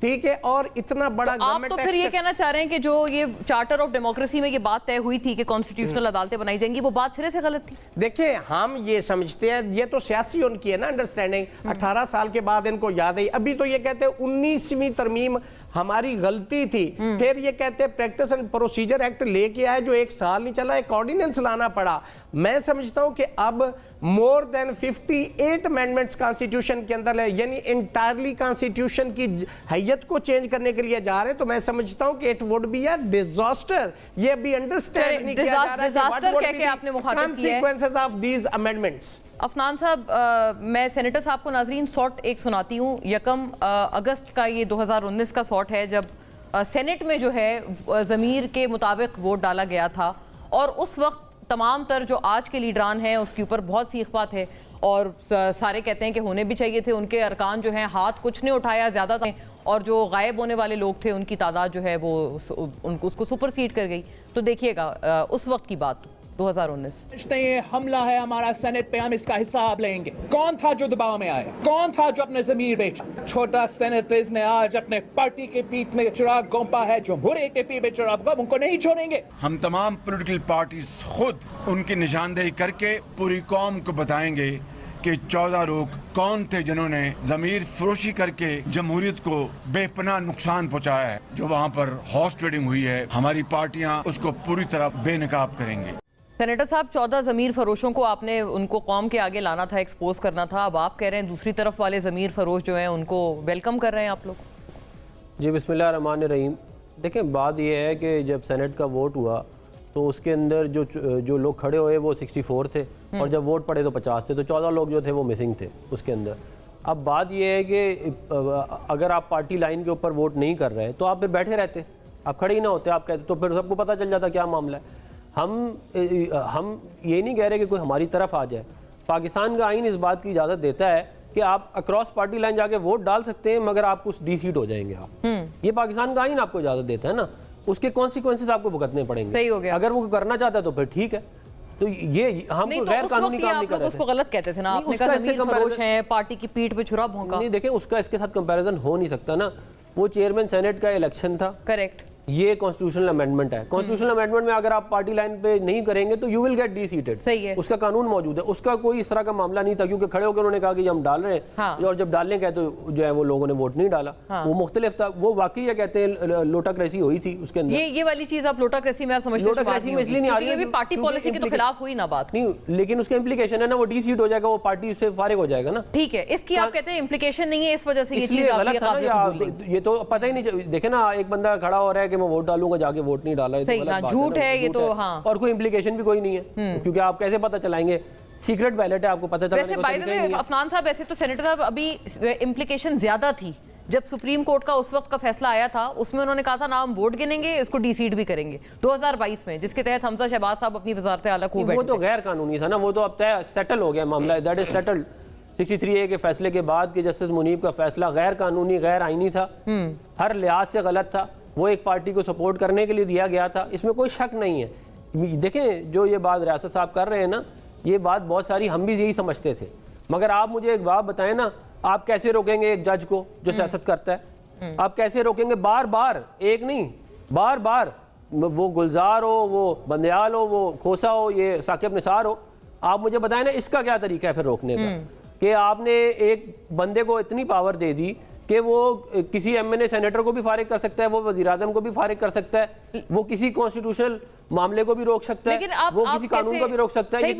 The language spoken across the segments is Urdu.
ٹھیک ہے, اور اتنا بڑا آپ تو پھر یہ کہنا چاہ رہے ہیں کہ جو یہ چارٹر آف ڈیموکریسی میں یہ بات طے ہوئی تھی کہ کانسٹیٹیوشنل عدالتیں بنائی جائیں گی, وہ بات سرے سے غلط تھی؟ دیکھیں ہم یہ سمجھتے ہیں, یہ تو سیاسی ان کی ہے نا انڈرسٹینڈنگ, 18 سال کے بعد ان کو یاد آئی. ابھی تو یہ کہتے ہیں 19ویں ترمیم ہماری غلطی تھی, پھر یہ کہتے ہیں پریکٹس اینڈ پروسیجر ایکٹ لے کے آئے جو 1 سال نہیں چلا, ایک آرڈیننس لانا پڑا. میں سمجھتا ہوں کہ اب مور دین 58 امینڈمنٹس کانسٹیٹیوشن کے اندر ہے, یعنی انٹائرلی کانسٹیٹیوشن کی حیت کو چینج کرنے کے لیے جا رہے ہیں. تو میں سمجھتا ہوں کہ it would be a disaster. یہ ابھی انڈرسٹینڈ نہیں کیا جا رہا ہے کہ what would be the consequences of these amendments. Afnan صاحب, میں سینیٹر صاحب کو ناظرین سوٹ ایک سناتی ہوں. 1 اگست کا یہ 2019 کا سوٹ ہے جب سینٹ میں جو ہے ضمیر کے مطابق ووٹ ڈالا گیا تھا, اور اس وقت تمام تر جو آج کے لیڈران ہیں اس کے اوپر بہت سی اخبات ہے, اور سارے کہتے ہیں کہ ہونے بھی چاہیے تھے. ان کے ارکان جو ہیں ہاتھ کچھ نہیں اٹھایا زیادہ تھے, اور جو غائب ہونے والے لوگ تھے ان کی تعداد جو ہے وہ اس کو سپر سیڈ کر گئی. تو دیکھیے گا اس وقت کی بات 2019. یہ حملہ ہے ہمارا سینٹ پہ, ہم اس کا حساب لیں گے. کون تھا جو دباؤ میں آیا؟ کون تھا جو اپنے ضمیر بیچا؟ چھوٹا سینیٹرز نے آج اپنے پارٹی کے پیٹ میں چراغ گونپا ہے, جمہوریت کے پیٹ میں چراغ گونپا, ان کو نہیں چھوڑیں گے. ہم تمام پولیٹیکل پارٹیز خود ان کی نشاندہی کر کے پوری قوم کو بتائیں گے کہ 14 لوگ کون تھے جنہوں نے ضمیر فروشی کر کے جمہوریت کو بے پناہ نقصان پہنچایا ہے. جو وہاں پر ہارس ٹریڈنگ ہوئی ہے, ہماری پارٹیاں اس کو پوری طرح بے نقاب کریں گے. سینیٹر صاحب, 14 ضمیر فروشوں کو آپ نے ان کو قوم کے آگے لانا تھا, ایکسپوز کرنا تھا. اب آپ کہہ رہے ہیں دوسری طرف والے ضمیر فروش جو ہیں ان کو ویلکم کر رہے ہیں آپ لوگ. جی بسم اللہ الرحمن الرحیم. دیکھیں بات یہ ہے کہ جب سینٹ کا ووٹ ہوا تو اس کے اندر جو لوگ کھڑے ہوئے وہ 64 تھے, اور جب ووٹ پڑے تو 50 تھے, تو 14 لوگ جو تھے وہ مسنگ تھے اس کے اندر. اب بات یہ ہے کہ اگر آپ پارٹی لائن کے اوپر ووٹ نہیں کر رہے تو آپ پھر بیٹھے رہتے, آپ کھڑے ہی نہ ہوتے, آپ کہتے تو پھر سب کو پتہ چل جاتا کیا معاملہ ہے. ہم یہ نہیں کہہ رہے کہ کوئی ہماری طرف آ جائے. پاکستان کا آئین اس بات کی اجازت دیتا ہے کہ آپ اکراس پارٹی لائن جا کے ووٹ ڈال سکتے ہیں, مگر آپ کچھ ڈی سیٹ ہو جائیں گے آپ. یہ پاکستان کا آئین آپ کو اجازت دیتا ہے نا, اس کے کانسیکوینسز آپ کو بھگتنے پڑیں گے. صحیح ہو گیا. اگر وہ کرنا چاہتا ہے تو پھر ٹھیک ہے. تو یہ ہم کو غیر قانونی کام نہیں کر رہے تھے. اس کو غلط کہتے تھے نا, آپ نے کہا ضمیر فروش ہیں, پارٹی کی پیٹھ پہ چھرا بھونکا. نہیں دیکھیں اس کا اس کے ساتھ کمپیریزن ہو نہیں سکتا نا. وہ چیئرمین سینٹ کا الیکشن تھا, کریکٹ. یہ کانسٹیٹیوشنل امینڈمنٹ ہے. کانسٹیٹیوشنل امینڈمنٹ میں اگر آپ پارٹی لائن پہ نہیں کریں گے تو you will get deceited. صحیح ہے. اس کا قانون موجود ہے, اس کا کوئی اس طرح کا معاملہ نہیں تھا, کیونکہ کھڑے ہو کے انہوں نے کہا کہ ہم ڈال رہے ہیں, اور جب ڈالنے گئے تو جو ہے وہ لوگوں نے ووٹ نہیں ڈالا. وہ مختلف تھا. وہ واقعی یہ کہتے ہیں لوٹا کریسی ہوئی تھی اس کے اندر. یہ والی چیز آپ لوٹا کریسی میں آپ سمجھتے ہیں؟ لوٹا کریسی میں اس لیے نہیں آ رہی ہے کہ پارٹی پالیسی کے تو خلاف ہوئی نا بات. نہیں, لیکن اس کا امپلیکیشن ہے نا, وہ ڈی سیٹ ہو جائے گا, وہ پارٹی سے فارغ ہو جائے گا نا. ٹھیک ہے, اس کی آپ کہتے ہیں امپلیکیشن نہیں ہے, اس وجہ سے یہ چیز غلط تھا نا. یہ تو پتہ ہی نہیں, دیکھیں نا ایک بندہ کھڑا ہو رہا ہے کہ میں ووٹ ڈالوں گا, جا کے ووٹ نہیں ڈالا ہے, جھوٹ ہے یہ تو. ہاں, اور کوئی امپلیکیشن بھی کوئی نہیں ہے, کیونکہ آپ کیسے پتہ چلائیں گے؟ سیکرٹ بیلٹ ہے, آپ کو پتہ چلانے کو طریقہ ہی نہیں ہے. عفنان صاحب, ایسے تو سینیٹر صاحب ابھی امپلیکیشن زیادہ تھی. جب سپریم کورٹ کا اس وقت کا فیصلہ آیا تھا اس میں انہوں نے کہا تھا نا ہم ووٹ گنیں گے, اس کو ڈی سیٹ بھی کریں گے 2022 میں, جس کے تحت حمزہ شہباز صاحب اپنی وزارت اعلیٰ کو بیٹھے. وہ تو غیر قانونی تھا نا, وہ تو اب طے سیٹل ہو گیا معاملہ, دیٹ از سیٹلڈ. 63A کے فیصلے کے بعد کہ جسٹس منیب کا فیصلہ غیر قانونی, غیر آئینی تھا, ہر لحاظ سے غلط تھا. وہ ایک پارٹی کو سپورٹ کرنے کے لیے دیا گیا تھا, اس میں کوئی شک نہیں ہے. دیکھیں جو یہ بات ریاست صاحب کر رہے ہیں نا, یہ بات بہت ساری ہم بھی یہی سمجھتے تھے, مگر آپ مجھے ایک بات بتائیں نا, آپ کیسے روکیں گے ایک جج کو جو سیاست کرتا ہے؟ آپ کیسے روکیں گے؟ بار بار, ایک نہیں بار بار, وہ گلزار ہو, وہ بندیال ہو, وہ کھوسا ہو, یہ ثاقب نثار ہو, آپ مجھے بتائیں نا اس کا کیا طریقہ ہے پھر روکنے کا؟ کہ آپ نے ایک بندے کو اتنی پاور دے دی کہ وہ کسی ایم این اے سینیٹر کو بھی فارغ کر سکتا ہے, وہ وزیر اعظم کو بھی فارغ کر سکتا ہے, وہ کسی کانسٹیٹیوشنل معاملے کو بھی روک سکتا ہے, وہ کسی قانون کو بھی روک سکتا ہے. یہ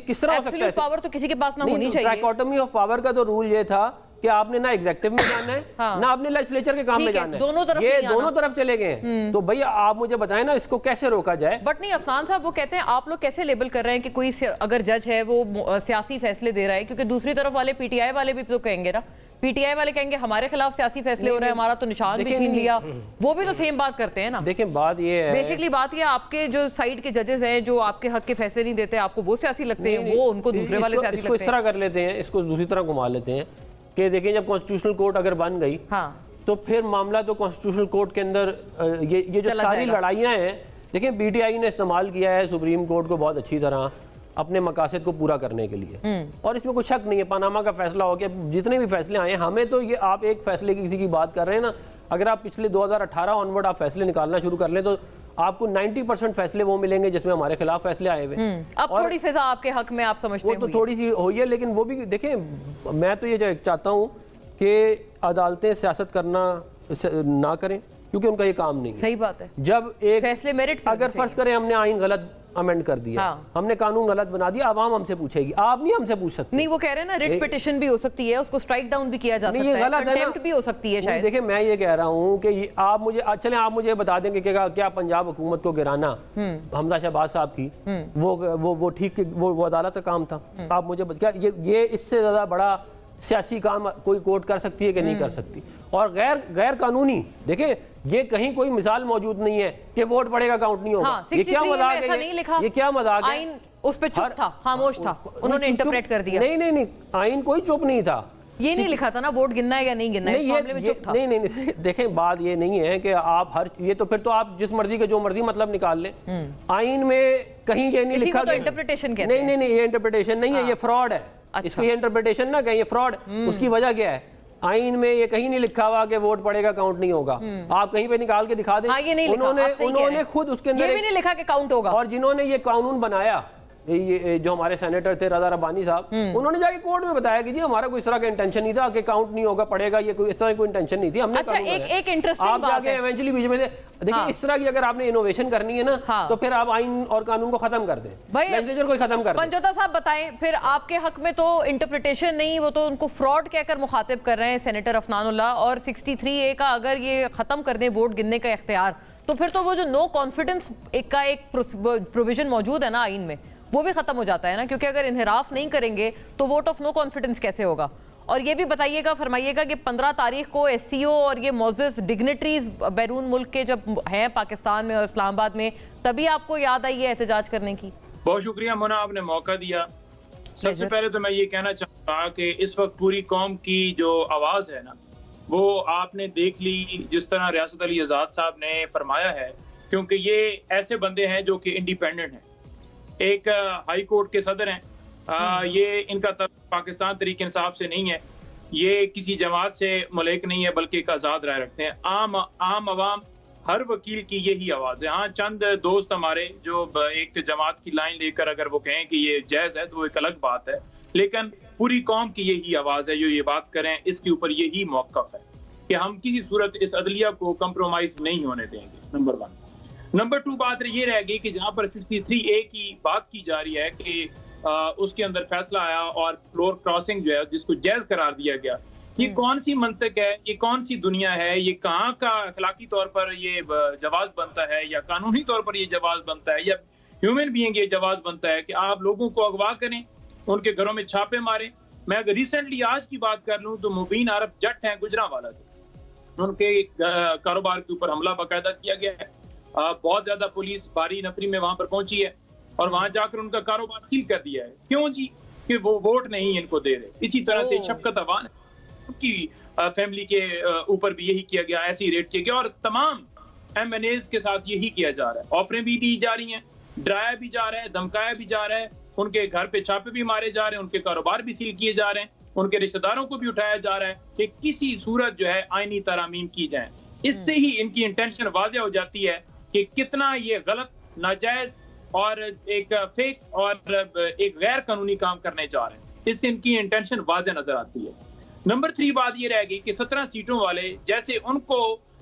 کس طرح ہو سکتا ہے؟ پاور تو کسی کے پاس نہ ہونی چاہیے. ٹرائکوٹمی آف پاور کا تو رول یہ تھا کہ آپ نے نہ ایگزیکٹو میں جانا ہے نہ آپ نے لیجسلیچر کے کام میں جانا ہے, یہ دونوں طرف چلے گئے ہیں. تو بھئی آپ مجھے بتائیں نا اس کو کیسے روکا جائے؟ بٹ نہیں, عفنان صاحب وہ کہتے ہیں آپ لوگ کیسے لیبل کر رہے ہیں کہ کوئی اگر جج ہے وہ سیاسی فیصلے دے رہا ہے, کیونکہ دوسری طرف والے پی ٹی آئی والے بھی تو کہیں گے نا, پی ٹی آئی والے کہیں گے ہمارے خلاف سیاسی فیصلے ہو رہے ہیں, ہمارا تو نشان بھی چھین لیا. وہ بھی تو سیم بات کرتے ہیں نا. دیکھیں بات یہ ہے, بیسکلی بات یہ آپ کے جو سائیڈ کے ججز ہیں جو آپ کے حق کے فیصلے نہیں دیتے, آپ کو وہ سیاسی لگتے ہیں, وہ ان کو دوسرے والے سیاسی لگتے ہیں. اس کو اس طرح کر لیتے ہیں, اس کو دوسری طرح گھما لیتے ہیں کہ دیکھیں جب کانسٹیٹیوشنل کورٹ اگر بن گئی تو پھر معاملہ تو کانسٹیٹیوشنل کورٹ کے اندر یہ جو ساری لڑائیاں ہیں, دیکھیں پی ٹی آئی نے استعمال کیا ہے سپریم کورٹ کو بہت اچھی طرح اپنے مقاصد کو پورا کرنے کے لیے, اور اس میں کوئی شک نہیں ہے. پاناما کا فیصلہ ہو گیا, جتنے بھی فیصلے آئے ہیں, ہمیں تو یہ آپ ایک فیصلے کی کسی کی بات کر رہے ہیں نا, اگر آپ پچھلے 2018 آنورڈ آپ فیصلے نکالنا شروع کر لیں تو آپ کو 90% فیصلے وہ ملیں گے جس میں ہمارے خلاف فیصلے آئے ہوئے. اب تھوڑی فضا آپ کے حق میں آپ سمجھتے ہیں وہ تو تھوڑی سی ہوئی ہے, لیکن وہ بھی دیکھیں, میں تو یہ چاہتا ہوں کہ عدالتیں سیاست کرنا نہ کریں کیونکہ ان کا یہ کام نہیں ہے. صحیح بات ہے. جب ایک فیصلے میرٹ اگر فرض کریں ہم نے آئین غلط امینڈ کر دیا, ہم نے قانون غلط بنا دیا, عوام ہم سے پوچھے گی, آپ نہیں ہم سے پوچھ سکتے. نہیں, وہ کہہ رہے ہیں نا ریٹ پٹیشن بھی ہو سکتی ہے, اس کو سٹرائک ڈاؤن بھی کیا جا سکتا ہے, کنٹیمپٹ بھی ہو سکتی ہے شاید. دیکھیں میں یہ کہہ رہا ہوں کہ آپ مجھے چلیں آپ مجھے بتا دیں کہ کیا پنجاب حکومت کو گرانا حمزہ شہباز صاحب کی وہ ٹھیک, وہ عدالت کا کام تھا. آپ مجھے یہ اس سے زیادہ بڑا سیاسی کام کوئی کورٹ کر سکتی ہے کہ نہیں کر سکتی. اور غیر قانونی, دیکھیں یہ کہیں کوئی مثال موجود نہیں ہے کہ ووٹ پڑے گا کاؤنٹ نہیں ہوگا. یہ کیا مذاق ہے, یہ کیا مذاق ہے. اس پہ چپ تھا, خاموش تھا, انہوں نے انٹرپریٹ کر دیا. نہیں, آئین کوئی چپ نہیں تھا. یہ نہیں لکھا تھا نا ووٹ گننا ہے یا نہیں گننا ہے, اس معاملے میں چپ تھا. نہیں, دیکھیں بات یہ نہیں ہے کہ آپ یہ تو پھر تو آپ جس مرضی کا جو مرضی مطلب نکال لیں. آئین میں کہیں یہ نہیں لکھا کہ انٹرپریٹیشن کہتے ہیں. نہیں, یہ انٹرپریٹیشن نہیں ہے, یہ فراڈ ہے. اس کو یہ انٹرپریٹیشن نہ کہیں, یہ فراڈ. اس کی وجہ کیا ہے, آئین میں یہ کہیں نہیں لکھا ہوا کہ ووٹ پڑے گا کاؤنٹ نہیں ہوگا. آپ کہیں پہ نکال کے دکھا دیں. انہوں نے خود اس کے اندر یہ بھی نہیں لکھا کہ کاؤنٹ ہوگا. اور جنہوں نے یہ قانون بنایا, جو ہمارے سینیٹر تھے رضا ربانی صاحب, انہوں نے جا کے کورٹ میں بتایا کہ جی ہمارا کوئی اس طرح کا انٹینشن نہیں تھا کہ کاؤنٹ نہیں ہوگا پڑے گا, یہ کوئی اس طرح کوئی انٹینشن نہیں تھی. ہم نے ایک انٹرسٹنگ بات ہے, آپ جا کے ایونچولی بیچ میں سے دیکھیں اس طرح کی اگر آپ نے انوویشن کرنی ہے نا تو پھر آپ آئین اور قانون کو ختم کر دیں, لیجسلیچر کو ختم کر دیں. پنجوتا صاحب بتائیں پھر آپ کے حق میں تو انٹرپریٹیشن نہیں, وہ تو ان کو فراڈ کہہ کر مخاطب کر رہے ہیں سینیٹر عفنان اللہ, اور 63A کا اگر یہ ختم کر دیں ووٹ گننے کا اختیار, تو پھر تو وہ جو نو کانفیڈنس کا ایک پروویژن موجود ہے نا آئین میں, وہ بھی ختم ہو جاتا ہے نا, کیونکہ اگر انحراف نہیں کریں گے تو ووٹ آف نو کانفیڈنس کیسے ہوگا. اور یہ بھی بتائیے گا, فرمائیے گا کہ 15 تاریخ کو ایس سی او اور یہ معزز ڈگنیٹریز بیرون ملک کے جب ہیں پاکستان میں اور اسلام آباد میں, تبھی آپ کو یاد آئی ہے احتجاج کرنے کی. بہت شکریہ مونا, آپ نے موقع دیا. سب سے پہلے تو میں یہ کہنا چاہوں گا کہ اس وقت پوری قوم کی جو آواز ہے نا, وہ آپ نے دیکھ لی جس طرح ریاست علی آزاد صاحب نے فرمایا ہے, کیونکہ یہ ایسے بندے ہیں جو کہ انڈیپینڈنٹ ہیں. ایک ہائی کورٹ کے صدر ہیں, یہ ان کا پاکستان تحریک انصاف سے نہیں ہے, یہ کسی جماعت سے ملک نہیں ہے, بلکہ ایک آزاد رائے رکھتے ہیں. عام عوام ہر وکیل کی یہی آواز ہے. ہاں چند دوست ہمارے جو ایک جماعت کی لائن لے کر اگر وہ کہیں کہ یہ جائز ہے تو وہ ایک الگ بات ہے, لیکن پوری قوم کی یہی آواز ہے جو یہ بات کریں, اس کے اوپر یہی موقف ہے کہ ہم کسی صورت اس عدلیہ کو کمپرومائز نہیں ہونے دیں گے. نمبر 1. نمبر 2 بات یہ رہ گئی کہ جہاں پر 63A کی بات کی جا رہی ہے کہ اس کے اندر فیصلہ آیا اور فلور کراسنگ جو ہے جس کو جائز قرار دیا گیا, یہ کون سی منطق ہے, یہ کون سی دنیا ہے, یہ کہاں کا اخلاقی طور پر یہ جواز بنتا ہے یا قانونی طور پر یہ جواز بنتا ہے یا ہیومن بینگ یہ جواز بنتا ہے کہ آپ لوگوں کو اغوا کریں, ان کے گھروں میں چھاپے ماریں. میں اگر ریسنٹلی آج کی بات کر لوں تو مبین عرب جٹ ہیں گجرانوالہ سے, ان کے کاروبار کے اوپر حملہ باقاعدہ کیا گیا ہے. بہت زیادہ پولیس بھاری نفری میں وہاں پر پہنچی ہے اور وہاں جا کر ان کا کاروبار سیل کر دیا ہے. کیوں جی؟ کہ وہ ووٹ نہیں ان کو دے رہے. اسی طرح سے شفقت عوان کی فیملی کے اوپر بھی یہی کیا گیا, ایسی ریٹ کیا گیا, اور تمام MNAs کے ساتھ یہی کیا جا رہا ہے. آفریں بھی دی جا رہی ہیں, ڈرایا بھی جا رہا ہے, دھمکایا بھی جا رہا ہے, ان کے گھر پہ چھاپے بھی مارے جا رہے ہیں, ان کے کاروبار بھی سیل کیے جا رہے ہیں, ان کے رشتہ داروں کو بھی اٹھایا جا رہا ہے کہ کسی صورت جو ہے آئینی ترامیم کی جائیں. اس سے ہی ان کی انٹینشن واضح ہو جاتی ہے کہ کتنا یہ غلط, ناجائز اور ایک فیک اور ایک غیر قانونی کام کرنے جا رہے ہیں. اس سے ان کی انٹینشن واضح نظر آتی ہے. نمبر 3 بات یہ رہ گئی کہ 17 سیٹوں والے جیسے ان کو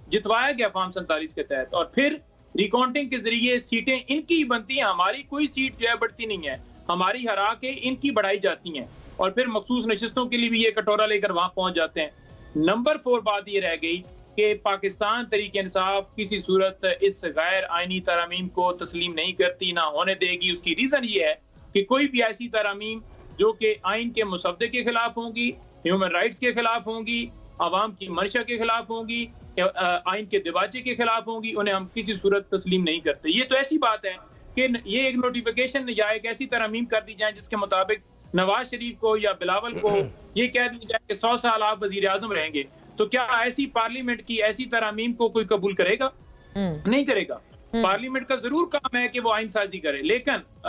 جتوایا گیا فارم 47 کے تحت, اور پھر ریکاؤنٹنگ کے ذریعے سیٹیں ان کی بنتی ہیں, ہماری کوئی سیٹ جو ہے بڑھتی نہیں ہے, ہماری ہرا کے ان کی بڑھائی جاتی ہیں, اور پھر مخصوص نشستوں کے لیے بھی یہ کٹورا لے کر وہاں پہنچ جاتے ہیں. نمبر 4 بات یہ رہ گئی کہ پاکستان تحریک انصاف کسی صورت اس غیر آئینی ترامیم کو تسلیم نہیں کرتی, نہ ہونے دے گی. اس کی ریزن یہ ہے کہ کوئی بھی ایسی ترامیم جو کہ آئین کے مسودے کے خلاف ہوں گی, ہیومن رائٹس کے خلاف ہوں گی, عوام کی منشا کے خلاف ہوں گی, آئین کے دواجے کے خلاف ہوں گی, انہیں ہم کسی صورت تسلیم نہیں کرتے. یہ تو ایسی بات ہے کہ یہ ایک نوٹیفیکیشن یا ایک ایسی ترامیم کر دی جائیں جس کے مطابق نواز شریف کو یا بلاول کو یہ کہہ دی جائے کہ 100 سال آپ وزیر اعظم رہیں گے, تو کیا ایسی پارلیمنٹ کی ایسی ترامیم کو کوئی قبول کرے گا؟ نہیں کرے گا. پارلیمنٹ کا ضرور کام ہے کہ وہ آئین سازی کرے, لیکن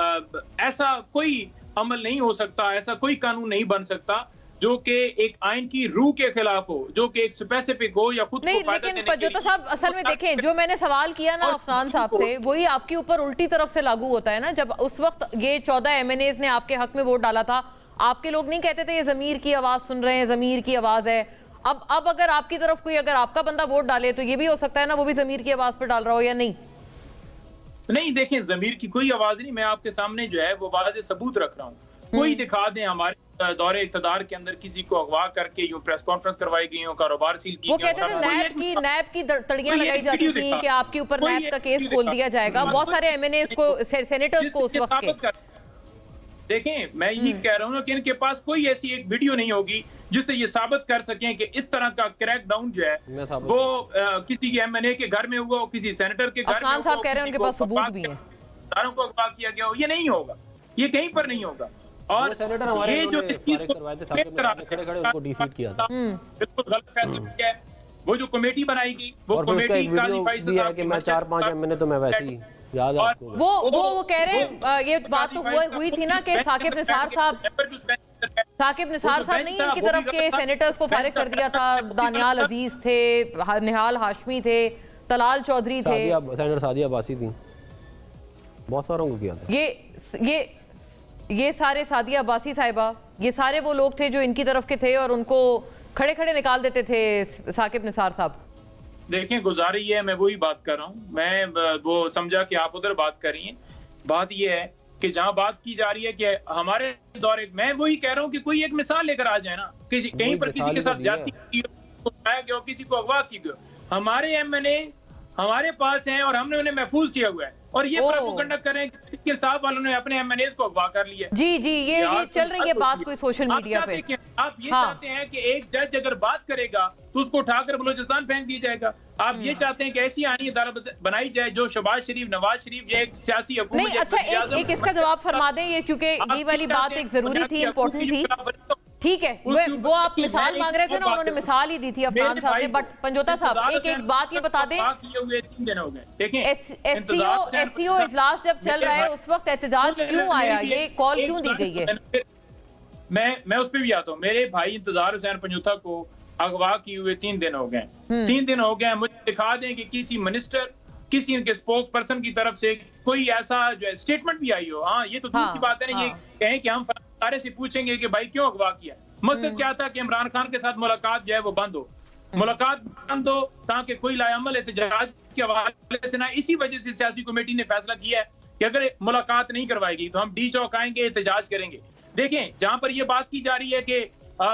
ایسا کوئی عمل نہیں ہو سکتا, ایسا کوئی قانون نہیں بن سکتا جو کہ ایک آئین کی روح کے خلاف ہو, جو کہ ایک اسپیسیفک ہو یا خود نہیں, کو فائدہ لیکن دینے کے پنجوتا لیے. صاحب اصل میں دیکھیں جو میں نے سوال کیا نا عفنان صاحب سے وہی آپ کے اوپر الٹی طرف سے لاگو ہوتا ہے نا. جب اس وقت یہ 14 ایم این ایز نے آپ کے حق میں ووٹ ڈالا تھا, آپ کے لوگ نہیں کہتے تھے یہ ضمیر کی آواز سن رہے ہیں, ضمیر کی آواز ہے. اب اگر آپ کی طرف کوئی اگر آپ کا بندہ ووٹ ڈالے تو یہ بھی ہو سکتا ہے نا وہ بھی ضمیر کی آواز پہ ڈال رہا ہو یا نہیں؟ نہیں دیکھیں, ضمیر کی کوئی آواز نہیں, میں آپ کے سامنے جو ہے وہ واضح ثبوت رکھ رہا ہوں. کوئی دکھا دیں ہمارے دور اقتدار کے اندر کسی کو اغوا کر کے یوں پریس کانفرنس کروائی گئی ہوں, کاروبار سیل کی وہ گئے کہتے تھے نیب کی تڑیاں لگائی جاتی تھیں کہ آپ کے اوپر نیب کا کیس کھول دیا جائے گا. بہت سارے ایم این ایز کو, سینیٹرز کو اس وقت کے. دیکھیں میں یہ کہہ رہا ہوں کہ ان کے پاس کوئی ایسی ایک ویڈیو نہیں ہوگی جس سے یہ ثابت کر سکیں کہ اس طرح کا کریک ڈاؤن جو ہے وہ کسی ایم این اے کے گھر میں ہوا ہو, کسی سینیٹر کے گھر میں ہوا, صاحب کہہ رہے ہیں ان کے پاس ثبوت بھی ہیں, داروں کو اغوا کیا گیا ہو. یہ نہیں ہوگا, یہ کہیں پر نہیں ہوگا. اور یہ جو اس چیز کو ڈیسیٹ کیا تھا بالکل غلط فیصلہ کیا ہے. وہ جو کمیٹی بنائی گئی وہ کمیٹی قاضی فیصل صاحب کہ میں 4-5 ایم این اے تو میں ویسے ہی یاد ہے آپ کو. وہ کہہ رہے ہیں یہ بات تو ہوئی تھی نا کہ ثاقب نثار صاحب نے ان کی طرف کے سینیٹرز کو فارغ کر دیا تھا. دانیال عزیز تھے, نہال ہاشمی تھے, طلال چودھری تھے, سینیٹر سعدیہ عباسی تھی, بہت ساروں کو کیا تھا. یہ سارے سعدیہ عباسی صاحبہ, یہ سارے وہ لوگ تھے جو ان کی طرف کے تھے اور ان کو کھڑے کھڑے نکال دیتے تھے ثاقب نثار صاحب. دیکھیں گزاری ہے, میں وہی بات کر رہا ہوں. میں وہ سمجھا کہ آپ ادھر بات کر رہی ہیں. بات یہ ہے کہ جہاں بات کی جا رہی ہے کہ ہمارے دور, میں وہی کہہ رہا ہوں کہ کوئی ایک مثال لے کر آ جائے نا, کہیں پر کسی کے ساتھ زیادتی کی ہو, کسی کو اغوا کی گئی. ہمارے ایم این اے ہمارے پاس ہیں اور ہم نے انہیں محفوظ کیا ہوا ہے, اور یہ پروپیگنڈا کریں کہ صاحب والوں نے اپنے ایم این ایز کو اغوا کر لیا. جی یہ چل رہی ہے بات کوئی سوشل میڈیا پہ. آپ یہ چاہتے ہیں کہ ایک جج اگر بات کرے گا تو اس کو اٹھا کر بلوچستان پھینک دیا جائے گا. آپ یہ چاہتے ہیں کہ ایسی آئینی عدالت بنائی جائے جو شہباز شریف, نواز شریف, یہ ایک سیاسی حکومت. نہیں اچھا ایک اس کا جواب فرما دیں یہ, کیونکہ یہ والی بات ایک ضروری تھی, امپورٹنٹ تھی. ٹھیک ہے, وہ آپ مثال مانگ رہے تھے نا, انہوں نے مثال ہی دی تھی عفنان صاحب نے. بٹ پنجوتا صاحب ایک بات یہ بتا دیں, ایس سی او اجلاس جب چل رہا ہے اس وقت احتجاج کیوں آیا, یہ کال کیوں دی گئی ہے؟ میں اس پہ بھی آتا ہوں. میرے بھائی انتظار حسین پنجوتا کو اغوا کیے ہوئے 3 دن ہو گئے. 3 دن ہو گئے. مجھے دکھا دیں کہ کسی منسٹر, کسی ان کے اسپوکس پرسن کی طرف سے کوئی ایسا جو ہے اسٹیٹمنٹ بھی آئی ہو. ہاں یہ تو دور کی بات ہے نا, یہ کہیں کہ ہم سارے سے پوچھیں گے کہ بھائی کیوں اغوا کیا. مقصد کیا تھا کہ عمران خان کے ساتھ ملاقات جو ہے وہ بند ہو, ملاقات بند ہو تاکہ کوئی لائعمل احتجاج کے حوالے سے نہ. اسی وجہ سے سیاسی کمیٹی نے فیصلہ کیا ہے کہ اگر ملاقات نہیں کروائے گی تو ہم ڈی چوک آئیں گے, احتجاج کریں گے. دیکھیں جہاں پر یہ بات کی جا رہی ہے کہ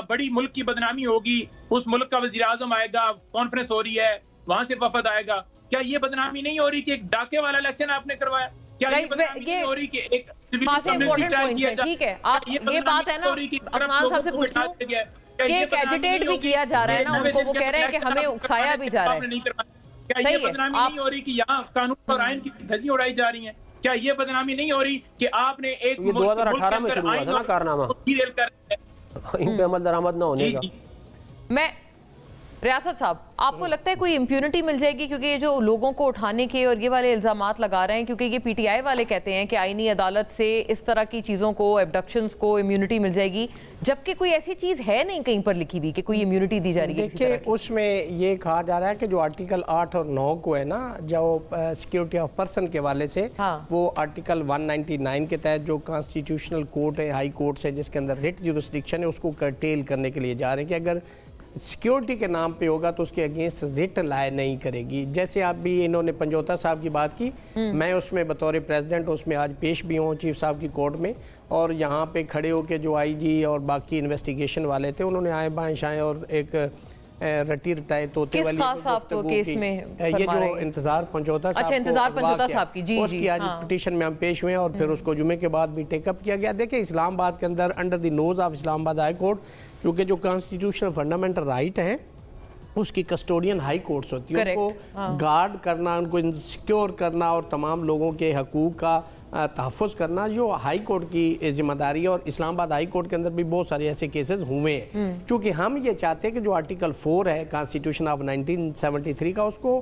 بڑی ملک کی بدنامی ہوگی, اس ملک کا وزیر اعظم آئے گا, کانفرنس ہو رہی ہے, وہاں سے وفد آئے گا, کیا یہ بدنامی نہیں ہو رہی کہ ایک ڈاکے والا الیکشن آپ نے کروایا؟ کیا یہ بدنامی نہیں ہو رہی کہ ایک ٹھیک ہے آپ یہ بات ہے نا عفنان صاحب سے پوچھ لوں کہ ایک ایجیٹیٹ بھی کیا جا رہا ہے نا ان کو, وہ کہہ رہے ہیں کہ ہمیں اکسایا بھی جا رہا ہے. کیا یہ بدنامی نہیں ہو رہی کہ یہاں قانون اور آئین کی دھجیاں اڑائی جا رہی ہیں؟ کیا یہ بدنامی نہیں ہو رہی کہ آپ نے ایک 2018 میں شروع ہوا تھا نا کارنامہ, ان پہ عمل درآمد نہ ہونے کا. میں ریاست صاحب آپ کو لگتا ہے کوئی امپیونٹی مل جائے گی, کیونکہ یہ جو لوگوں کو اٹھانے کے اور یہ والے الزامات لگا رہے ہیں, کیونکہ یہ پی ٹی آئی والے کہتے ہیں کہ آئینی عدالت سے اس طرح کی چیزوں کو, ایبڈکشنز کو امیونٹی مل جائے گی, جبکہ کوئی ایسی چیز ہے نہیں کہیں پر لکھی ہوئی کہ کوئی امیونٹی دی جا رہی ہے. دیکھیں اس میں یہ کہا جا رہا ہے کہ جو آرٹیکل 8 اور 9 کو ہے نا, جو سیکیورٹی آف پرسن کے والے سے, وہ آرٹیکل 199 کے تحت جو کانسٹیٹیوشنل کورٹ ہے, ہائی کورٹ ہے, جس کے اندر ریٹ جورسڈکشن ہے, اس کو کرٹیل کرنے کے لیے جا رہے ہیں کہ اگر سیکیورٹی کے نام پہ ہوگا تو اس کے اگینسٹ ریٹ لائے نہیں کرے گی. جیسے آپ بھی انہوں نے پنجوتا صاحب کی بات کی, میں اس میں بطور پریزیڈنٹ اس میں آج پیش بھی ہوں چیف صاحب کی کورٹ میں, اور یہاں پہ کھڑے ہو کے جو آئی جی اور باقی انویسٹیگیشن والے تھے انہوں نے آئے بائیں شائیں اور ایک رٹی رٹائے توتے والی گفتگو کی. یہ جو انتظار پنجوتا صاحب کی, اس کی آج پٹیشن میں ہم پیش ہوئے ہیں اور پھر اس کو جمعے کے بعد بھی ٹیک اپ کیا گیا. دیکھیں اسلام آباد کے اندر انڈر دی نوز آف اسلام آباد ہائی کورٹ, کیونکہ جو کانسٹیٹیوشنل فنڈامنٹل رائٹ ہیں اس کی کسٹوڈین ہائی کورٹس ہوتی ہیں, ان کو گارڈ کرنا, ان کو سیکیور کرنا اور تمام لوگوں کے حقوق کا تحفظ کرنا جو ہائی کورٹ کی ذمہ داری ہے. اور اسلام آباد ہائی کورٹ کے اندر بھی بہت سارے ایسے کیسز ہوئے ہیں, چونکہ ہم یہ چاہتے ہیں کہ جو آرٹیکل 4 ہے کانسٹیٹیوشن آف 1973 کا, اس کو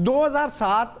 2007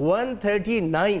139,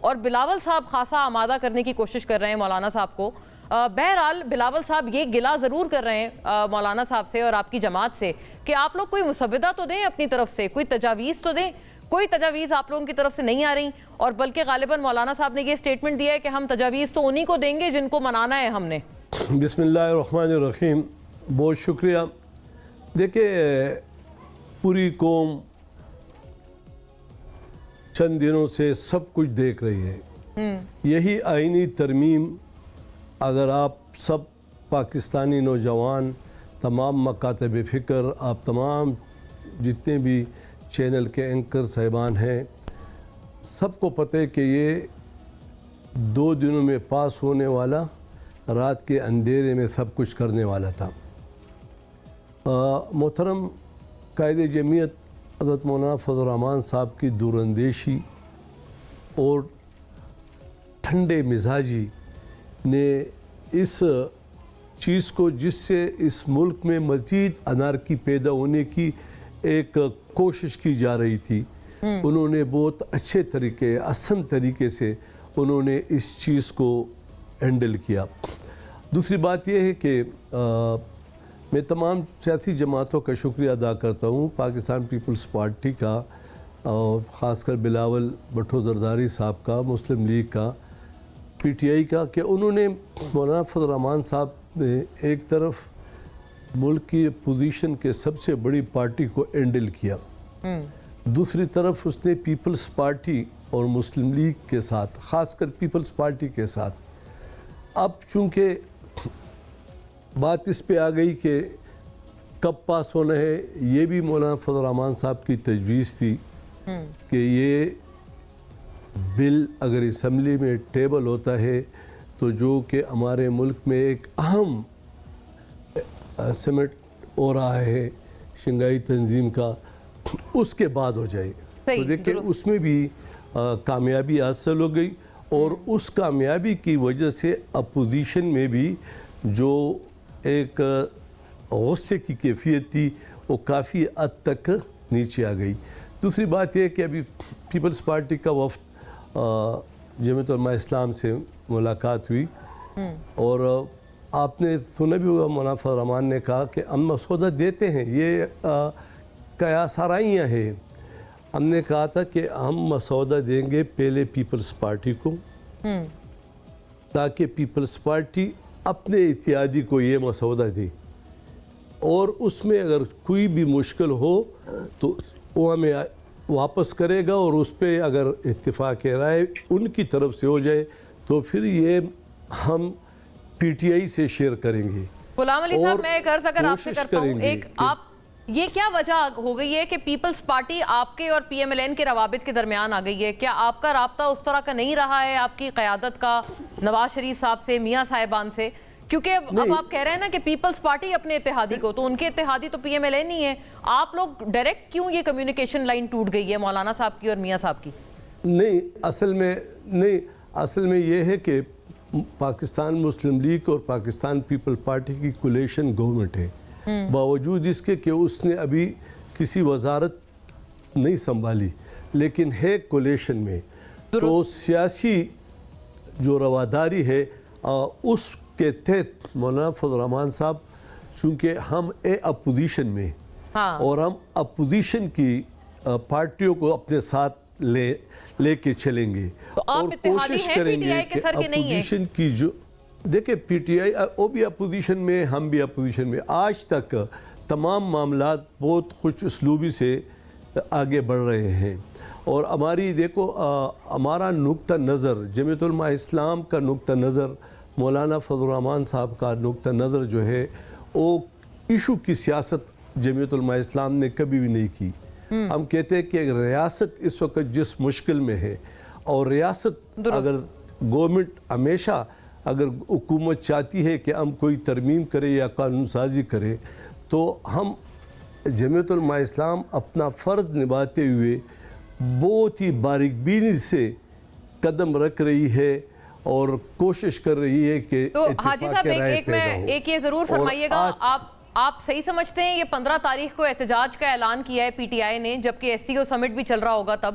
اور بلاول صاحب خاصا آمادہ کرنے کی کوشش کر رہے ہیں مولانا صاحب کو. بہرحال بلاول صاحب یہ گلہ ضرور کر رہے ہیں مولانا صاحب سے اور آپ کی جماعت سے کہ آپ لوگ کوئی مسودہ تو دیں اپنی طرف سے, کوئی تجاویز تو دیں. کوئی تجاویز آپ لوگوں کی طرف سے نہیں آ رہی, اور بلکہ غالباً مولانا صاحب نے یہ سٹیٹمنٹ دیا ہے کہ ہم تجاویز تو انہی کو دیں گے جن کو منانا ہے ہم نے. بسم اللہ الرحمن الرحیم. بہت شکریہ. دیکھیں, پوری قوم چند دنوں سے سب کچھ دیکھ رہی ہے. یہی آئینی ترمیم اگر آپ سب پاکستانی نوجوان, تمام مکاتب فکر, آپ تمام جتنے بھی چینل کے اینکر صاحبان ہیں, سب کو پتہ ہے کہ یہ 2 دنوں میں پاس ہونے والا, رات کے اندھیرے میں سب کچھ کرنے والا تھا. محترم قائد جمعیت حضرت مولانا فضل الرحمان صاحب کی دوراندیشی اور ٹھنڈے مزاجی نے اس چیز کو, جس سے اس ملک میں مزید انارکی پیدا ہونے کی ایک کوشش کی جا رہی تھی, انہوں نے بہت اچھے طریقے, احسن طریقے سے انہوں نے اس چیز کو ہینڈل کیا. دوسری بات یہ ہے کہ میں تمام سیاسی جماعتوں کا شکریہ ادا کرتا ہوں, پاکستان پیپلز پارٹی کا, خاص کر بلاول بھٹو زرداری صاحب کا, مسلم لیگ کا, پی ٹی آئی کا, کہ انہوں نے مولانا فضل الرحمان صاحب نے ایک طرف ملک کی اپوزیشن کے سب سے بڑی پارٹی کو ہینڈل کیا, دوسری طرف اس نے پیپلز پارٹی اور مسلم لیگ کے ساتھ, خاص کر پیپلز پارٹی کے ساتھ, اب چونکہ بات اس پہ آ گئی کہ کب پاس ہونا ہے, یہ بھی مولانا فضل الرحمان صاحب کی تجویز تھی کہ یہ بل اگر اسمبلی میں ٹیبل ہوتا ہے تو جو کہ ہمارے ملک میں ایک اہم سمٹ ہو رہا ہے شنگھائی تنظیم کا, اس کے بعد ہو جائے. تو دیکھیں اس میں بھی کامیابی حاصل ہو گئی, اور اس کامیابی کی وجہ سے اپوزیشن میں بھی جو ایک غصے کی کیفیت تھی وہ کافی حد تک نیچے آ گئی. دوسری بات یہ کہ ابھی پیپلز پارٹی کا وفد جمعیت علماء اسلام سے ملاقات ہوئی, اور آپ نے سنا بھی ہوگا مولانا فضل الرحمان نے کہا کہ ہم مسودہ دیتے ہیں, یہ قیاس آرائیاں ہیں. ہم نے کہا تھا کہ ہم مسودہ دیں گے پہلے پیپلز پارٹی کو, تاکہ پیپلز پارٹی اپنے اتحادی کو یہ مسودہ دے, اور اس میں اگر کوئی بھی مشکل ہو تو وہ ہمیں واپس کرے گا, اور اس پہ اگر اتفاق رائے ان کی طرف سے ہو جائے تو پھر یہ ہم پی ٹی آئی سے شیئر کریں گے. غلام علی صاحب, میں ایک عرض اگر آپ سے کرتا ہوں, ایک آپ یہ کیا وجہ ہو گئی ہے کہ پیپلز پارٹی آپ کے اور پی ایم ایل این کے روابط کے درمیان آ گئی ہے؟ کیا آپ کا رابطہ اس طرح کا نہیں رہا ہے آپ کی قیادت کا نواز شریف صاحب سے, میاں صاحبان سے؟ کیونکہ اب آپ کہہ رہے ہیں نا کہ پیپلز پارٹی اپنے اتحادی کو, تو ان کے اتحادی تو پی ایم ایل این ہی ہے. آپ لوگ ڈائریکٹ کیوں یہ کمیونیکیشن لائن ٹوٹ گئی ہے مولانا صاحب کی اور میاں صاحب کی؟ نہیں, اصل میں یہ ہے کہ پاکستان مسلم لیگ اور پاکستان پیپل پارٹی کی کولیشن گورنمنٹ ہے, باوجود اس کے کہ اس نے ابھی کسی وزارت نہیں سنبھالی, لیکن ہے کولیشن میں. تو سیاسی جو رواداری ہے اس کے تحت مولانا فضل الرحمان صاحب, چونکہ ہم اپوزیشن میں, اور ہم اپوزیشن کی پارٹیوں کو اپنے ساتھ لے کے چلیں گے, اور کوشش کریں گے کہ اپوزیشن کی جو, دیکھیں پی ٹی آئی وہ بھی اپوزیشن میں, ہم بھی اپوزیشن میں, آج تک تمام معاملات بہت خوش اسلوبی سے آگے بڑھ رہے ہیں. اور ہماری دیکھو ہمارا نقطہ نظر, جمعیت علماء اسلام کا نقطہ نظر, مولانا فضل الرحمان صاحب کا نقطہ نظر جو ہے, وہ ایشو کی سیاست جمعیت علماء اسلام نے کبھی بھی نہیں کی. ہم کہتے ہیں کہ ریاست اس وقت جس مشکل میں ہے, اور ریاست اگر گورنمنٹ ہمیشہ اگر حکومت چاہتی ہے کہ ہم کوئی ترمیم کرے یا قانون سازی کرے, تو ہم جمعیت علماء اسلام اپنا فرض نبھاتے ہوئے بہت ہی باریک بینی سے قدم رکھ رہی ہے اور کوشش کر رہی ہے کہ تو حاجی صاحب ایک یہ ضرور فرمائیے گا, آپ صحیح سمجھتے ہیں یہ 15 تاریخ کو احتجاج کا اعلان کیا ہے پی ٹی آئی نے, جبکہ ایس سی او سمٹ بھی چل رہا ہوگا تب,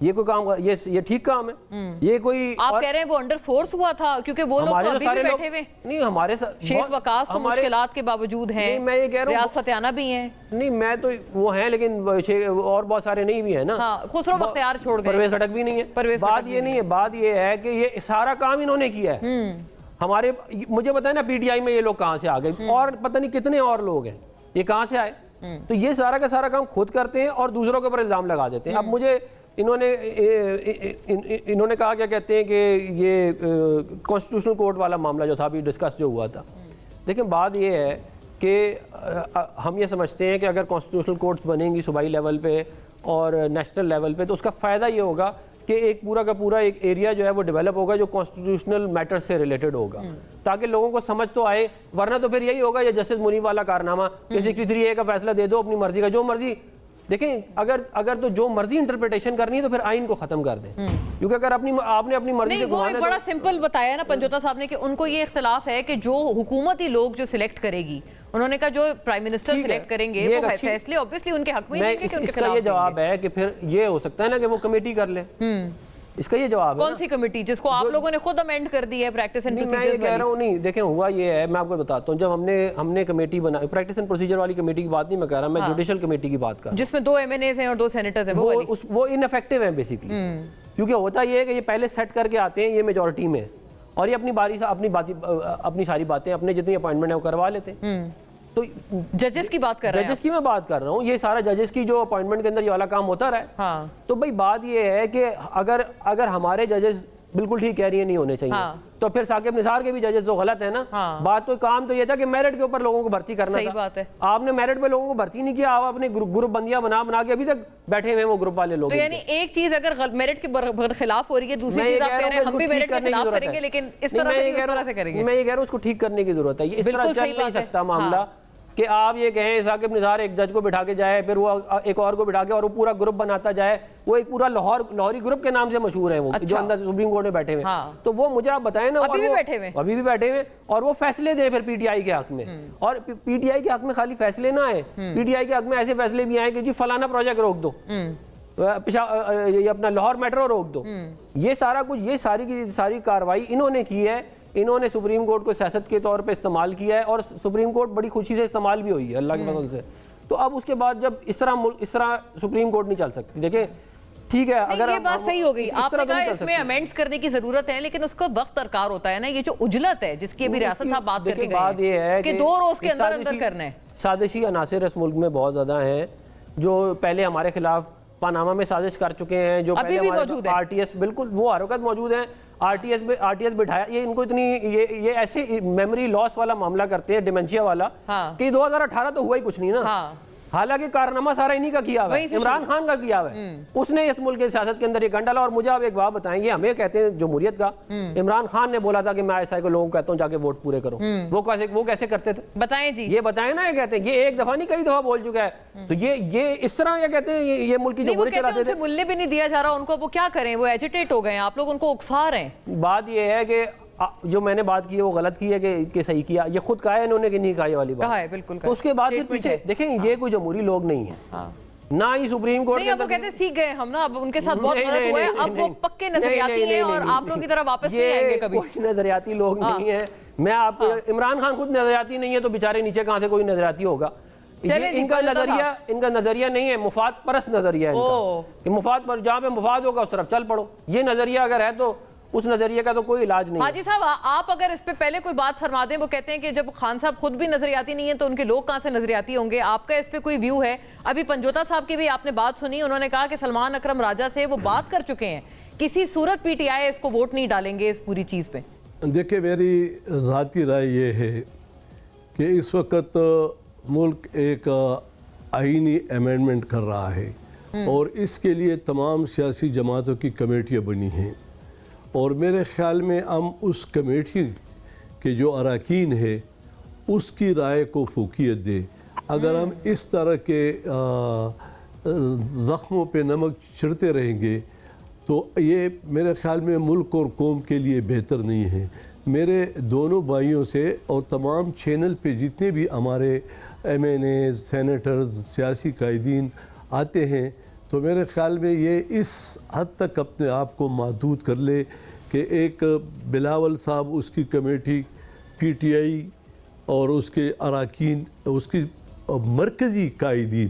یہ کوئی کام یہ ٹھیک کام ہے؟ یہ کوئی آپ کہہ رہے ہیں وہ انڈر فورس ہوا تھا کیونکہ وہ لوگ تو ابھی بھی بیٹھے ہوئے نہیں ہمارے شیخ وقاص تو مشکلات کے باوجود ہیں، میں یہ کہہ رہا ہوں ریاض فتیانہ بھی ہیں، نہیں میں تو وہ ہیں لیکن اور بہت سارے نہیں بھی ہیں نا، خسرو بختیار چھوڑ گئے، پرویز خٹک بھی نہیں ہے، بات یہ نہیں ہے، بات یہ ہے کہ یہ سارا کام انہوں نے کیا ہے ہمارے، مجھے بتائیں نا پی ٹی آئی میں یہ لوگ کہاں سے آ گئے اور پتہ نہیں کتنے اور لوگ ہیں یہ کہاں سے آئے، تو یہ سارا کا سارا کام خود کرتے ہیں اور دوسروں کے اوپر الزام لگا دیتے ہیں۔ اب مجھے انہوں نے کہا کیا کہتے ہیں کہ یہ کانسٹیٹیوشنل کورٹ والا معاملہ جو تھا ابھی ڈسکس جو ہوا تھا، دیکھیں بات یہ ہے کہ ہم یہ سمجھتے ہیں کہ اگر کانسٹیٹیوشنل کورٹس بنیں گی صوبائی لیول پہ اور نیشنل لیول پہ تو اس کا فائدہ یہ ہوگا کہ ایک پورا کا پورا ایک ایریا جو ہے وہ ڈیولپ ہوگا جو کانسٹیٹیوشنل میٹر سے ریلیٹڈ ہوگا، تاکہ لوگوں کو سمجھ تو آئے، ورنہ تو پھر یہی ہوگا یہ جسٹس منیب والا کارنامہ کہ 63A کا فیصلہ دے دو اپنی مرضی کا، جو مرضی دیکھیں، اگر تو جو مرضی انٹرپریٹیشن کرنی ہے تو پھر آئین کو ختم کر دیں، کیونکہ اگر آپ نے اپنی مرضی سے وہ ایک بڑا سمپل بتایا نا پنجوتا صاحب نے کہ ان کو یہ اختلاف ہے کہ جو حکومتی لوگ جو سلیکٹ کرے گی، انہوں نے کہا جو پرائم منسٹر سلیکٹ کریں گے وہ فیصلے اوبویسلی ان کے حق میں دیں گے کہ ان کے خلاف اس کا یہ جواب ہے کہ پھر یہ ہو سکتا ہے نا کہ وہ کمیٹی کر لیں، اس کا یہ جواب ہے کون سی کمیٹی جس کو آپ لوگوں نے خود امینڈ کر دی ہے پریکٹس اینڈ پروسیجرز؟ میں یہ کہہ رہا ہوں نہیں، دیکھیں ہوا یہ ہے، میں آپ کو بتاتا ہوں، جب ہم نے کمیٹی بنائی، پریکٹس اینڈ پروسیجر والی کمیٹی کی بات نہیں میں کہہ رہا، میں جوڈیشل کمیٹی کی بات کر رہا ہوں جس میں 2 MNAs ہیں اور 2 سینیٹرز ہیں، وہ ان افیکٹو ہیں بیسیکلی، کیونکہ ہوتا یہ ہے کہ یہ پہلے سیٹ کر کے آتے ہیں یہ میجورٹی میں اور یہ اپنی باری سے اپنی ساری باتیں اپنے جتنی اپوائنٹمنٹ ہے وہ کروا لیتے ہیں، تو ججز کی بات کر رہے ہیں، ججز کی میں بات کر رہا ہوں، یہ سارا ججز کی جو اپوائنٹمنٹ کے اندر یہ والا کام ہوتا رہا ہے، تو بھائی بات یہ ہے کہ اگر ہمارے ججز بالکل ٹھیک کہہ رہی ہیں نہیں ہونے چاہیے تو پھر ثاقب نثار کے بھی ججز تو غلط ہے نا، بات تو کام تو یہ تھا کہ میرٹ کے اوپر لوگوں کو بھرتی کرنا تھا، آپ نے میرٹ پہ لوگوں کو بھرتی نہیں کیا، آپ اپنے گروپ بندیاں بنا کے ابھی تک بیٹھے ہوئے ہیں وہ گروپ والے لوگ، تو یعنی ایک چیز اگر میرٹ کے خلاف ہو رہی ہے، دوسری چیز آپ کہہ رہے ہیں ہم بھی میرٹ کے خلاف کریں گے لیکن اس طرح سے کریں گے، میں یہ کہہ رہا ہوں اس کو ٹھیک کرنے کی ضرورت ہے، اس طرح چل نہیں سکتا معاملہ کہ آپ یہ کہیں ثاقب نثار ایک جج کو بٹھا کے جائے پھر وہ ایک اور کو بٹھا کے اور وہ پورا گروپ بناتا جائے، وہ ایک پورا لاہوری گروپ کے نام سے مشہور ہے وہ جو اندر سپریم کورٹ میں بیٹھے ہوئے، تو وہ مجھے آپ بتائیں نا، ابھی بھی بیٹھے ہوئے اور وہ فیصلے دیں پھر پی ٹی آئی کے حق میں، اور پی ٹی آئی کے حق میں خالی فیصلے نہ آئے، پی ٹی آئی کے حق میں ایسے فیصلے بھی آئے کہ جی فلانا پروجیکٹ روک دو، یہ اپنا لاہور میٹرو روک دو، یہ سارا کچھ یہ ساری کاروائی انہوں نے کی ہے، انہوں نے سپریم کورٹ کو سیاست کے طور پہ استعمال کیا ہے اور سپریم کورٹ بڑی خوشی سے استعمال بھی ہوئی ہے اللہ کے فضل سے، تو اب اس کے بعد جب اس طرح سپریم کورٹ نہیں چل سکتی، دیکھیں ٹھیک ہے اگر یہ بات صحیح ہو گئی، آپ نے کہا اس میں امینڈز کرنے کی ضرورت ہے لیکن اس کا وقت درکار ہوتا ہے نا، یہ جو اجلت ہے جس کی ابھی ریاست صاحب بات کر کے گئے ہیں کہ 2 روز کے اندر کرنا ہے، سازشی عناصر اس ملک میں بہت زیادہ ہیں جو پہلے ہمارے خلاف پاناما میں سازش کر چکے ہیں، جو پہلے ہمارے آر ٹی ایس بالکل وہ ہر وقت موجود ہیں، آر ٹی ایس بٹھایا، یہ ان کو اتنی یہ ایسے میموری لاس والا معاملہ کرتے ہیں ڈیمنشیا والا کہ 2018 تو ہوا ہی کچھ نہیں نا، حالانکہ کارنامہ سارا انہی کا کیا ہوا ہے، عمران خان کا کیا ہوا ہے، اس نے اس ملک کی سیاست کے اندر یہ گنڈ ڈالا، اور مجھے آپ ایک بات بتائیں گے، ہمیں کہتے ہیں جمہوریت کا، عمران خان نے بولا تھا کہ میں ایسا کو لوگوں کو کہتا ہوں جا کے ووٹ پورے کرو، وہ کیسے کرتے تھے بتائیں جی، یہ بتائیں نا، یہ کہتے ہیں یہ ایک دفعہ نہیں کئی دفعہ بول چکا ہے، تو یہ اس طرح یہ کہتے ہیں یہ ملک کی جمہوریت چلاتے تھے، ملے بھی نہیں دیا جا رہا ان کو، وہ کیا کریں، وہ ایجیٹیٹ ہو گئے ہیں، آپ لوگ ان کو اکسا رہے ہیں، بات یہ ہے کہ جو میں نے بات کی ہے وہ غلط کی ہے کہ صحیح کیا، یہ خود کہا ہے انہوں نے کہ نہیں کہا یہ والی بات، بالکل اس کے بعد پھر پیچھے دیکھیں یہ کوئی جمہوری لوگ نہیں ہیں، نہ ہی سپریم کورٹ نہیں، اب وہ کہتے ہیں سیکھ گئے ہم نا، اب ان کے ساتھ بہت غلط ہوا ہے، اب وہ پکے نظریاتی ہیں اور آپ لوگ کی طرح واپس نہیں آئیں گے کبھی، کوئی نظریاتی لوگ نہیں ہیں، میں آپ عمران خان خود نظریاتی نہیں ہے تو بیچارے نیچے کہاں سے کوئی نظریاتی ہوگا، ان کا نظریہ نہیں ہے، مفاد پرست نظریہ ہے ان کا، مفاد پر جہاں پہ مفاد ہوگا اس طرف چل پڑو، یہ نظریہ اگر ہے تو اس نظریے کا تو کوئی علاج نہیں ہے۔ حاجی صاحب آپ اگر اس پہ پہلے کوئی بات فرما دیں، وہ کہتے ہیں کہ جب خان صاحب خود بھی نظریاتی نہیں ہیں تو ان کے لوگ کہاں سے نظریاتی ہوں گے، آپ کا اس پہ کوئی ویو ہے؟ ابھی پنجوتا صاحب کی بھی آپ نے بات سنی، انہوں نے کہا کہ سلمان اکرم راجہ سے وہ بات کر چکے ہیں، کسی صورت پی ٹی آئی اس کو ووٹ نہیں ڈالیں گے اس پوری چیز پہ۔ دیکھیں میری ذاتی رائے یہ ہے کہ اس وقت ملک ایک آئینی امینڈمنٹ کر رہا ہے اور اس کے لیے تمام سیاسی جماعتوں کی کمیٹیاں بنی ہیں، اور میرے خیال میں ہم اس کمیٹی کے جو اراکین ہے اس کی رائے کو فوقیت دے، اگر ہم اس طرح کے زخموں پہ نمک چھڑتے رہیں گے تو یہ میرے خیال میں ملک اور قوم کے لیے بہتر نہیں ہے۔ میرے دونوں بھائیوں سے اور تمام چینل پہ جتنے بھی ہمارے ایم این اے سینیٹرز سیاسی قائدین آتے ہیں، تو میرے خیال میں یہ اس حد تک اپنے آپ کو محدود کر لے کہ ایک بلاول صاحب، اس کی کمیٹی، پی ٹی آئی اور اس کے اراکین، اس کی مرکزی قائدین،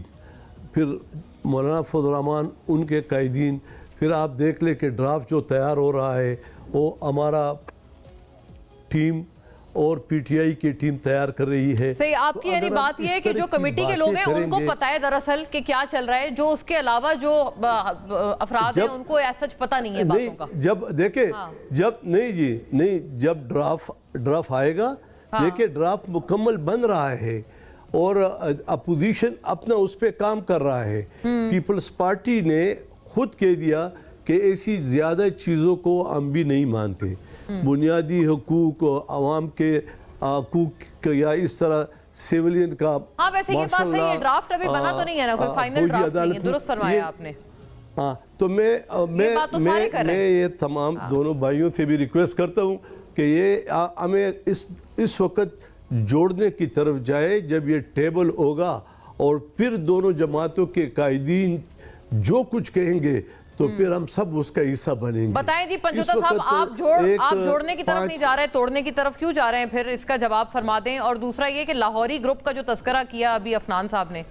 پھر مولانا فضل الرحمان ان کے قائدین، پھر آپ دیکھ لیں کہ ڈرافٹ جو تیار ہو رہا ہے وہ ہمارا ٹیم اور پی ٹی آئی کی ٹیم تیار کر رہی ہے. صحیح. آپ کی یعنی بات یہ ہے کہ جو کمیٹی کے لوگ ہیں ان کو پتہ ہے دراصل کہ کیا چل رہا ہے، جو اس کے علاوہ جو افراد ہیں ان کو ایسا سچ پتہ نہیں ہے باتوں کا. جب دیکھیں جب ڈرافٹ آئے گا، دیکھیں ڈرافٹ مکمل بن رہا ہے اور اپوزیشن اپنا اس پہ کام کر رہا ہے. پیپلز پارٹی نے خود کہہ دیا کہ ایسی زیادہ چیزوں کو ہم بھی نہیں مانتے. بنیادی حقوق، عوام کے حقوق یا اس طرح سیولین کا، ہاں ویسے یہ بات صحیح ہے، ڈرافٹ ابھی بنا تو نہیں ہے نا، کوئی فائنل ڈرافٹ نہیں ہے، درست فرمایا آپ نے. ہاں تو میں یہ تمام دونوں بھائیوں سے بھی ریکویسٹ کرتا ہوں کہ یہ ہمیں اس وقت جوڑنے کی طرف جائے جب یہ ٹیبل ہوگا اور پھر دونوں جماعتوں کے قائدین جو کچھ کہیں گے تو پھر ہم سب اس کا حصہ بنیں گے. بتائیں جی پنجوتا صاحب، آپ جوڑنے کی طرف نہیں جا رہے، توڑنے کی طرف کیوں جا رہے ہیں؟ پھر اس کا جواب فرما دیں. اور دوسرا یہ کہ لاہوری گروپ کا جو تذکرہ کیا ابھی عفنان صاحب نے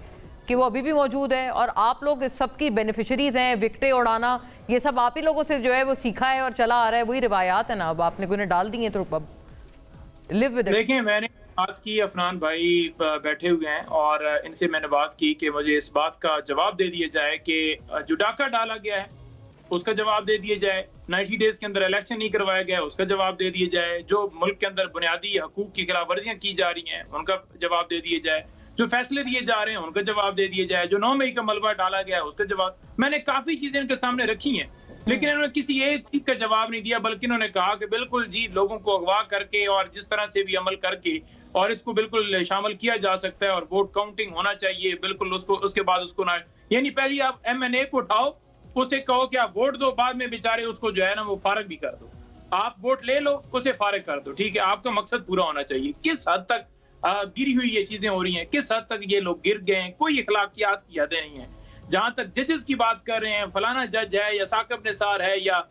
کہ وہ ابھی بھی موجود ہے اور آپ لوگ اس سب کی بینیفیشریز ہیں، وکٹیں اڑانا، یہ سب آپ ہی لوگوں سے جو ہے وہ سیکھا ہے اور چلا آ رہا ہے، وہی روایات ہیں نا، اب آپ نے کوئی ڈال دی ہیں تو اب لیو ود اٹ. دیکھیں میں نے بات کی، عفنان بھائی بیٹھے ہوئے ہیں اور ان سے میں نے بات کی کہ مجھے اس بات کا جواب دے دیا جائے کہ جو ڈاکہ ڈالا گیا ہے اس کا جواب دے دیا جائے، 90 ڈیز کے اندر الیکشن نہیں کروایا گیا اس کا جواب دے دیا جائے، جو ملک کے اندر بنیادی حقوق کی خلاف ورزیاں کی جا رہی ہیں ان کا جواب دے دیا جائے، جو فیصلے دیے جا رہے ہیں ان کا جواب دے دیا جائے، جو 9 مئی کا ملبہ ڈالا گیا ہے اس کا جواب. میں نے کافی چیزیں ان کے سامنے رکھی ہیں لیکن انہوں نے کسی ایک چیز کا جواب نہیں دیا، بلکہ انہوں نے کہا کہ بالکل جی لوگوں کو اغوا کر کے اور جس طرح سے بھی عمل کر کے اور اس کو بالکل شامل کیا جا سکتا ہے اور ووٹ کاؤنٹنگ ہونا چاہیے بالکل، اس کے بعد اس کو نہ، یعنی پہلی آپ ایم این اے کو اٹھاؤ، اسے کہو کہ آپ ووٹ دو، بعد میں بیچارے اس کو جو ہے نا وہ فارغ بھی کر دو. آپ ووٹ لے لو، اسے فارغ کر دو، ٹھیک ہے، آپ کا مقصد پورا ہونا چاہیے. کس حد تک گری ہوئی یہ چیزیں ہو رہی ہیں، کس حد تک یہ لوگ گر گئے ہیں، کوئی اخلاقیات کی حدیں نہیں ہیں. جہاں تک ججز کی بات کر رہے ہیں، فلانا جج ہے یا ثاقب نثار ہے یا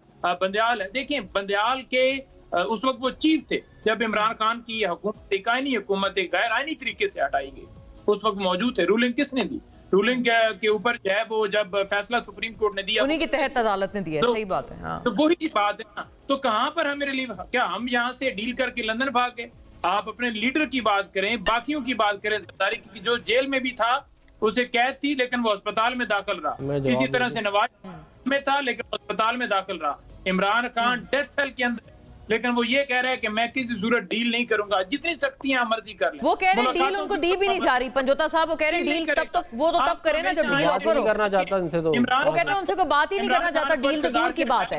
بندیال ہے، دیکھیں بندیال کے اس وقت وہ چیف تھے جب عمران خان کی حکومت ایک آئینی حکومت ایک غیر آئینی طریقے سے ہٹائی گئی، اس وقت موجود تھے. رولنگ کس نے دی؟ رولنگ کے اوپر جو ہے وہ جب فیصلہ سپریم کورٹ نے دیا انہی کے تحت عدالت نے دیا. صحیح بات ہے. ہاں تو وہی بات ہے نا. تو کہاں پر ہم میرے لیے، کیا ہم یہاں سے ڈیل کر کے لندن بھاگ گئے؟ آپ اپنے لیڈر کی بات کریں، باقیوں کی بات کریں، زرداری کی جو جیل میں بھی تھا اسے قید تھی لیکن وہ اسپتال میں داخل رہا، اسی طرح سے نواز میں تھا لیکن اسپتال میں داخل رہا، عمران خان ڈیتھ سیل کے اندر لیکن وہ یہ کہہ رہا ہے کہ میں کسی صورت ڈیل نہیں کروں گا. جتنی سختیاں مرضی کر لیں. وہ کہہ رہے ہیں ڈیل ان کو دی بھی نہیں جا رہی. پنجوتا صاحب وہ کہہ رہے ہیں ڈیل تب کرے نا جب ڈیل آفر ہو. کرنا چاہتا ان سے تو وہ کہتے ہیں ان سے کوئی بات ہی نہیں کرنا چاہتا، ڈیل تو دور کی بات ہے.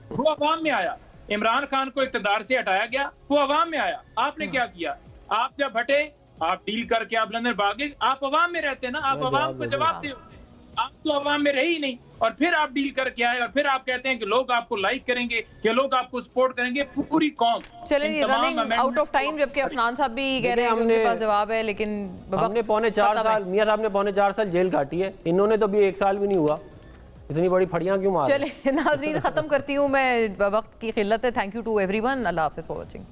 وہ عوام میں آیا، عمران خان کو اقتدار سے ہٹایا گیا، وہ عوام میں آیا. آپ نے کیا کیا؟ آپ جب ہٹے، آپ ڈیل کر کے آپ لندن بھاگے، آپ عوام میں رہتے نا، آپ عوام کو جواب دے. آپ تو عوام میں رہی نہیں اور پھر آپ ڈیل کر کے آئے اور پھر آپ کہتے ہیں کہ لوگ آپ کو لائک کریں گے کہ لوگ آپ کو سپورٹ کریں گے. پوری قوم چلیں جی رننگ آؤٹ آف ٹائم، جبکہ عفنان صاحب بھی کہہ رہے ہیں کہ ان کے پاس جواب ہے لیکن ہم نے پونے 4 سال، میاں صاحب نے پونے 4 سال جیل کاٹی ہے، انہوں نے تو بھی 1 سال بھی نہیں ہوا. اتنی بڑی پھڑیاں کیوں مار؟ چلیں ناظرین ختم کرتی ہوں میں، وقت کی قلت ہے. Thank you to everyone. اللہ حافظ فار واچنگ.